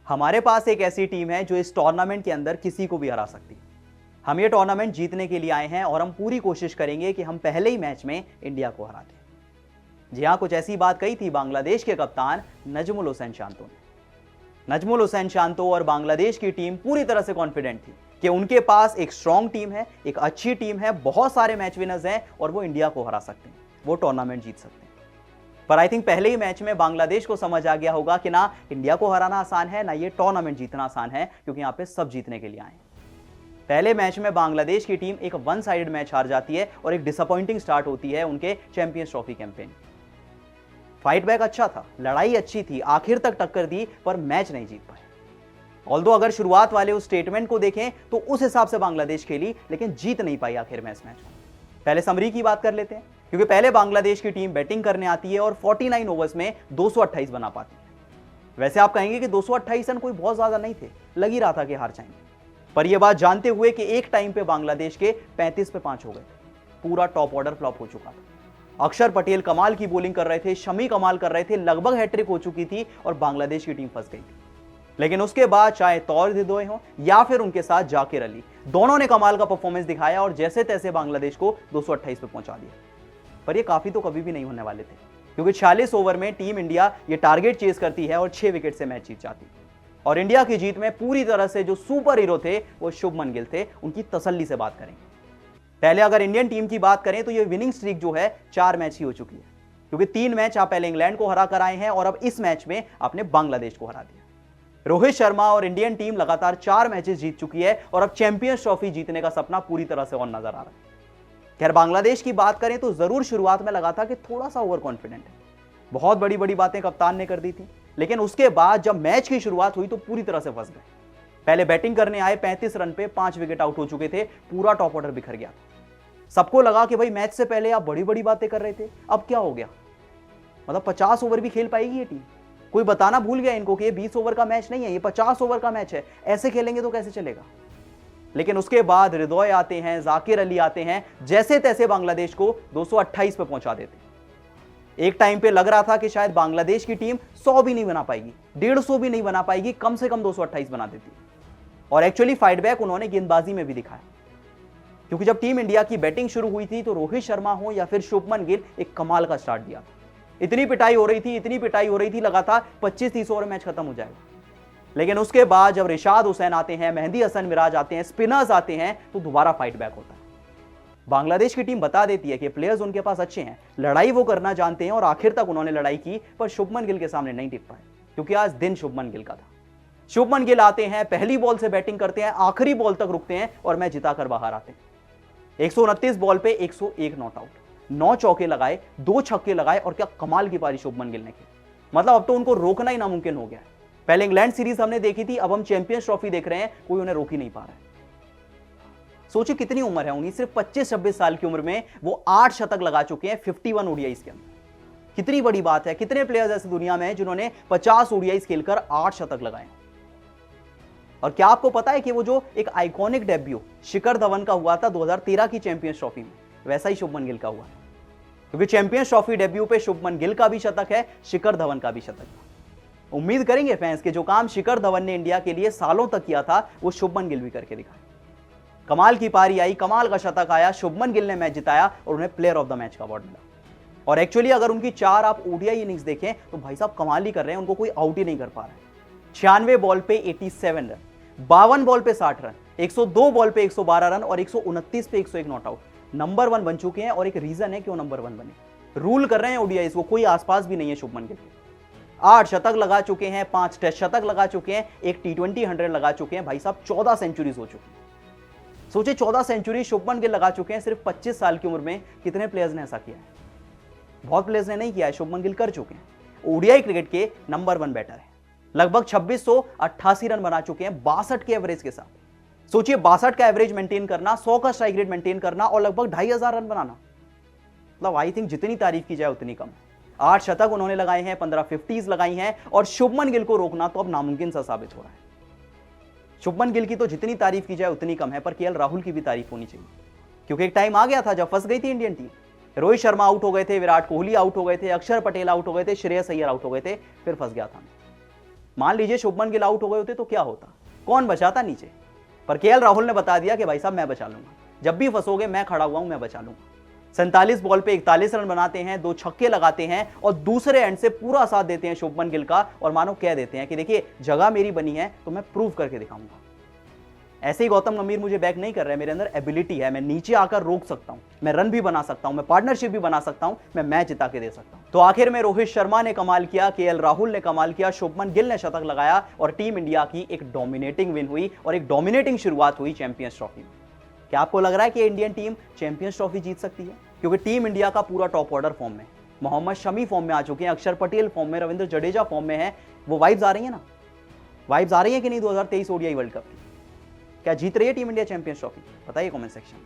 हमारे पास एक ऐसी टीम है जो इस टूर्नामेंट के अंदर किसी को भी हरा सकती है। हम ये टूर्नामेंट जीतने के लिए आए हैं और हम पूरी कोशिश करेंगे कि हम पहले ही मैच में इंडिया को हरा दें। जी हां, कुछ ऐसी बात कही थी बांग्लादेश के कप्तान नजमुल हुसैन शांतो ने। नजमुल हुसैन शांतो और बांग्लादेश की टीम पूरी तरह से कॉन्फिडेंट थी कि उनके पास एक स्ट्रॉन्ग टीम है, एक अच्छी टीम है, बहुत सारे मैच विनर्स हैं और वो इंडिया को हरा सकते हैं, वो टूर्नामेंट जीत सकते हैं। पर आई थिंक पहले ही मैच में बांग्लादेश को समझ आ गया होगा कि ना इंडिया को हराना आसान है, ना ये टूर्नामेंट जीतना आसान है, क्योंकि यहां पे सब जीतने के लिए आए हैं। पहले मैच में बांग्लादेश की टीम एक वन साइडेड मैच हार जाती है और एक डिसअपॉइंटिंग स्टार्ट होती है उनके champions trophy campaign. Fight back अच्छा था, लड़ाई अच्छी थी, आखिर तक टक्कर दी, पर मैच नहीं जीत पाए। ऑल्दो अगर शुरुआत वाले उस स्टेटमेंट को देखें तो उस हिसाब से बांग्लादेश खेली, लेकिन जीत नहीं पाई आखिर में इस मैच में। पहले समरी की बात कर लेते हैं, क्योंकि पहले बांग्लादेश की टीम बैटिंग करने आती है और 49 ओवर्स में 228 बना पाती है। वैसे आप कहेंगे कि 228 रन कोई बहुत ज्यादा नहीं थे, लग ही रहा था कि हार जाएंगे, पर यह बात जानते हुए कि एक टाइम पे बांग्लादेश के 35 पे 5 हो गए, पूरा टॉप ऑर्डर फ्लॉप हो चुका था। अक्षर पटेल कमाल की बॉलिंग कर रहे थे, शमी कमाल कर रहे थे, लगभग हैट्रिक हो चुकी थी और बांग्लादेश की टीम फंस गई थी। लेकिन उसके बाद चाहे तौर हिदोय हो या फिर उनके साथ जाकिर अली, दोनों ने कमाल का परफॉर्मेंस दिखाया और जैसे तैसे बांग्लादेश को 228 पे पहुंचा दिया। पर ये काफी तो कभी भी नहीं होने वाले थे, क्योंकि 46 ओवर में टीम इंडिया ये टारगेट चेज करती है और 6 विकेट से मैच जीत जाती है। और इंडिया की जीत में पूरी तरह से जो सुपर हीरो थे वो शुभमन गिल थे। उनकी तसल्ली से बात करेंगे। पहले अगर इंडियन टीम की बात करें तो ये विनिंग स्ट्रीक जो है 4 मैच ही हो चुकी है, क्योंकि 3 मैच आप पहले इंग्लैंड को हरा कर आए हैं और अब इस मैच में आपने बांग्लादेश को हरा दिया। रोहित शर्मा और इंडियन टीम लगातार 4 मैचेस जीत चुकी है और अब चैंपियंस ट्रॉफी जीतने का सपना पूरी तरह से ऑन नजर आ रहा है। खैर, बांग्लादेश की बात करें तो जरूर शुरुआत में लगा था कि थोड़ा सा ओवर कॉन्फिडेंट है, बहुत बड़ी बड़ी बातें कप्तान ने कर दी थी, लेकिन उसके बाद जब मैच की शुरुआत हुई तो पूरी तरह से फंस गए। पहले बैटिंग करने आए, 35 रन पे 5 विकेट आउट हो चुके थे, पूरा टॉप ऑर्डर बिखर गया। सबको लगा कि भाई मैच से पहले आप बड़ी बड़ी बातें कर रहे थे, अब क्या हो गया, मतलब 50 ओवर भी खेल पाएगी ये टीम? कोई बताना भूल गया इनको कि ये 20 ओवर का मैच नहीं है, ये 50 ओवर का मैच है, ऐसे खेलेंगे तो कैसे चलेगा। लेकिन उसके बाद हृदय आते हैं, जाकिर अली आते हैं, जैसे तैसे बांग्लादेश को 228 पे पहुंचा देते। एक टाइम पे लग रहा था कि शायद बांग्लादेश की टीम 100 भी नहीं बना पाएगी, 150 भी नहीं बना पाएगी, कम से कम 228 बना देती। और एक्चुअली फाइट बैक उन्होंने गेंदबाजी में भी दिखाया, क्योंकि जब टीम इंडिया की बैटिंग शुरू हुई थी तो रोहित शर्मा हो या फिर शुभमन गिल एक कमाल का स्टार्ट दिया था। इतनी पिटाई हो रही थी, इतनी पिटाई हो रही थी, लगातार 25-30 ओवर मैच खत्म हो जाएगा। लेकिन उसके बाद जब रिशाद हुसैन आते हैं, मेहंदी हसन मिराज आते हैं, स्पिनर्स आते हैं, तो दोबारा फाइट बैक होता है। बांग्लादेश की टीम बता देती है कि प्लेयर्स उनके पास अच्छे हैं, लड़ाई वो करना जानते हैं और आखिर तक उन्होंने लड़ाई की, पर शुभमन गिल के सामने नहीं टिक पाए, क्योंकि आज दिन शुभमन गिल का था। शुभमन गिल आते हैं, पहली बॉल से बैटिंग करते हैं, आखिरी बॉल तक रुकते हैं और मैच जिताकर बाहर आते हैं। 129 बॉल पे 101 नॉट आउट, 9 चौके लगाए, 2 छक्के लगाए और क्या कमाल की पारी शुभमन गिल ने की। मतलब अब तो उनको रोकना ही नामुमकिन हो गया है। पहले इंग्लैंड सीरीज हमने देखी थी, अब हम चैंपियंस ट्रॉफी देख रहे हैं, कोई उन्हें रोक ही नहीं पा रहा है। सोचिए कितनी उम्र है उन्हीं, सिर्फ 25-26 साल की उम्र में वो 8 शतक लगा चुके हैं 51 ओडीआईज के अंदर। कितनी बड़ी बात है। कितने प्लेयर्स ऐसे दुनिया में हैं जिन्होंने 50 ओडीआईज खेलकर 8 शतक लगाए। और क्या आपको पता है कि वो जो एक आइकॉनिक डेब्यू शिखर धवन का हुआ था 2013 की चैंपियंस ट्रॉफी में, वैसा ही शुभमन गिल का हुआ है, क्योंकि चैंपियंस ट्रॉफी डेब्यू पे शुभमन गिल का भी शतक है, शिखर धवन का भी शतक है। उम्मीद करेंगे फैंस के जो काम शिखर धवन ने इंडिया के लिए सालों तक किया था वो शुभमन गिल भी करके दिखाए। कमाल की पारी आई, कमाल का शतक आया, शुभमन गिल ने मैच जिताया और उन्हें प्लेयर ऑफ द मैच का अवार्ड मिला। और एक्चुअली अगर उनकी 4 आप ओडीआई इनिंग्स देखें तो भाई साहब कमाल ही कर रहे हैं, उनको कोई आउट ही नहीं कर पा रहा है। 96 बॉल पे 87 रन, 52 बॉल पे 60 रन, 102 बॉल पे 112 रन और 129 पे 101 नॉट आउट। नंबर 1 बन चुके हैं और एक रीजन है क्यों नंबर 1 बने, रूल कर रहे हैं ओडीआईस को, कोई आसपास भी नहीं है शुभमन गिल के। 8 शतक लगा चुके हैं, 5 टेस्ट शतक लगा चुके हैं, एक T20 100 लगा चुके हैं, भाई साहब 14 सेंचुरीज हो चुकी हैं। सोचिए 14 सेंचुरी शुभमन गिल लगा चुके हैं सिर्फ 25 साल की उम्र में। कितने प्लेयर्स ने ऐसा किया है? बहुत प्लेयर्स ने नहीं किया है, शुभमन गिल कर चुके हैं। ओडीआई क्रिकेट के नंबर 1 बैटर है, लगभग 2688 रन बना चुके हैं 62 के एवरेज के साथ। सोचिए 62 का एवरेज मेंटेन करना, 100 का स्ट्राइक रेट मेंटेन करना और लगभग 2500 रन बनाना, मतलब आई थिंक जितनी तारीफ की जाए उतनी कम है। 8 शतक उन्होंने लगाए हैं, 15 50s लगाई हैं और शुभमन गिल को रोकना तो अब नामुमकिन सा साबित हो रहा है। शुभमन गिल की तो जितनी तारीफ की जाए उतनी कम है, पर केएल राहुल की भी तारीफ होनी चाहिए, क्योंकि एक टाइम आ गया था जब फंस गई थी Indian team. Rohit Sharma out हो गए थे, विराट कोहली आउट हो गए थे, अक्षर पटेल आउट हो गए थे, श्रेयस अय्यर आउट हो गए थे, फिर फंस गया था। मान लीजिए शुभमन गिल आउट हो गए होते तो क्या होता, कौन बचाता नीचे? पर केएल राहुल ने बता दिया कि भाई साहब मैं बचा लूंगा, जब भी फंसोगे मैं खड़ा हुआ हूं, मैं बचा लूंगा। 47 बॉल पे 41 रन बनाते हैं, 2 छक्के लगाते हैं और दूसरे एंड से पूरा साथ देते हैं शुभमन गिल का, और मानो कह देते हैं कि देखिए जगह मेरी बनी है तो मैं प्रूव करके दिखाऊंगा। ऐसे ही गौतम गंभीर मुझे बैक नहीं कर रहा है, मेरे अंदर एबिलिटी है, मैं नीचे आकर रोक सकता हूं, मैं रन भी बना सकता हूं, मैं पार्टनरशिप भी बना सकता हूं, मैं मैच जिता के दे सकता हूं। तो आखिर में रोहित शर्मा ने कमाल किया, केएल राहुल ने कमाल किया, शुभमन गिल ने शतक लगाया और टीम इंडिया की एक डोमिनेटिंग विन हुई और एक डोमिनेटिंग शुरुआत हुई चैंपियंस ट्रॉफी में। क्या आपको लग रहा है कि इंडियन टीम चैंपियंस ट्रॉफी जीत सकती है? क्योंकि टीम इंडिया का पूरा टॉप ऑर्डर फॉर्म में, मोहम्मद शमी फॉर्म में आ चुके हैं, अक्षर पटेल फॉर्म में, रविंद्र जडेजा फॉर्म में है। वो वाइब्स आ रही है ना, वाइब्स आ रही है कि नहीं 2023 ओडीआई वर्ल्ड कप की? क्या जीत रही है टीम इंडिया चैंपियंस ट्रॉफी? बताइए कमेंट सेक्शन में।